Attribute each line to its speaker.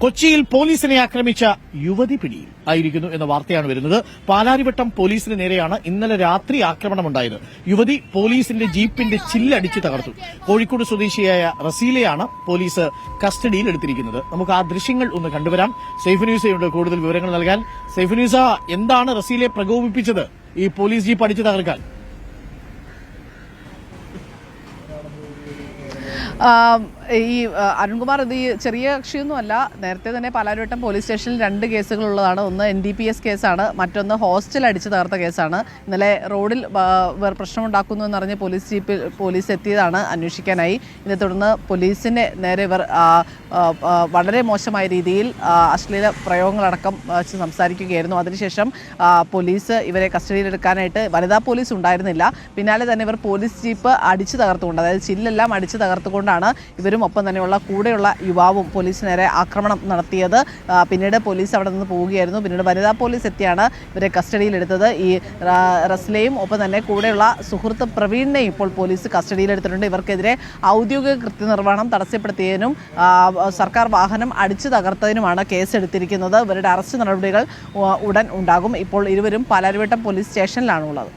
Speaker 1: കൊച്ചിയിൽ പോലീസിനെ ആക്രമിച്ച യുവതി പിടിയിൽ ആയിരിക്കുന്നു എന്ന വാർത്തയാണ് വരുന്നത്. പാലാരിവട്ടം പോലീസിന് നേരെയാണ് ഇന്നലെ രാത്രി ആക്രമണമുണ്ടായത്. യുവതി പോലീസിന്റെ ജീപ്പിന്റെ ചില്ലടിച്ച് തകർത്തു. കോഴിക്കോട് സ്വദേശിയായ റസീലയാണ് പോലീസ് കസ്റ്റഡിയിൽ എടുത്തിരിക്കുന്നത്. നമുക്ക് ആ ദൃശ്യങ്ങൾ ഒന്ന് കണ്ടുവരാം. സൈഫുനീസയുണ്ട് കൂടുതൽ വിവരങ്ങൾ നൽകാൻ. സൈഫുനീസ, എന്താണ് റസീലയെ പ്രകോപിപ്പിച്ചത് ഈ പോലീസ് ജീപ്പ് അടിച്ചു തകർക്കാൻ?
Speaker 2: ഈ അരുൺകുമാർ, ഇത് ഈ ചെറിയ കക്ഷിയൊന്നുമല്ല. നേരത്തെ തന്നെ പാലാരിവട്ടം പോലീസ് സ്റ്റേഷനിൽ 2 കേസുകളുള്ളതാണ്. ഒന്ന് NDPS കേസാണ്, മറ്റൊന്ന് ഹോസ്റ്റൽ അടിച്ചു തകർത്ത കേസാണ്. ഇന്നലെ റോഡിൽ പ്രശ്നമുണ്ടാക്കുന്നു എന്നറിഞ്ഞ് പോലീസ് എത്തിയതാണ് അന്വേഷിക്കാനായി. ഇതേ തുടർന്ന് പോലീസിന്റെ നേരെ ഇവർ വളരെ മോശമായ രീതിയിൽ അശ്ലീല പ്രയോഗങ്ങളടക്കം സംസാരിക്കുകയായിരുന്നു. അതിനുശേഷം പോലീസ് ഇവരെ കസ്റ്റഡിയിലെടുക്കാനായിട്ട് വനിതാ പോലീസ് ഉണ്ടായിരുന്നില്ല. പിന്നാലെ തന്നെ ഇവർ പോലീസ് ജീപ്പ് അടിച്ചു തകർത്തുകൊണ്ട്, അതായത് ചില്ലെല്ലാം അടിച്ചു തകർത്തുകൊണ്ടാണ് ഇവരും ഒപ്പം തന്നെയുള്ള കൂടെയുള്ള യുവാവും പോലീസിന് നേരെ ആക്രമണം നടത്തിയത്. പിന്നീട് പോലീസ് അവിടെ നിന്ന് പോവുകയായിരുന്നു. പിന്നീട് വനിതാ പോലീസ് എത്തിയാണ് ഇവരെ കസ്റ്റഡിയിലെടുത്തത്. ഈ റസ്ലയും ഒപ്പം തന്നെ കൂടെയുള്ള സുഹൃത്ത് പ്രവീണിനെയും ഇപ്പോൾ പോലീസ് കസ്റ്റഡിയിലെടുത്തിട്ടുണ്ട്. ഇവർക്കെതിരെ ഔദ്യോഗിക കൃത്യനിർവഹണം തടസ്സപ്പെടുത്തിയതിനും സർക്കാർ വാഹനം അടിച്ചു തകർത്തതിനുമാണ് കേസെടുത്തിരിക്കുന്നത്. ഇവരുടെ അറസ്റ്റ് നടപടികൾ ഉടൻ ഉണ്ടാകും. ഇപ്പോൾ ഇരുവരും പാലാരിവട്ടം പോലീസ് സ്റ്റേഷനിലാണുള്ളത്.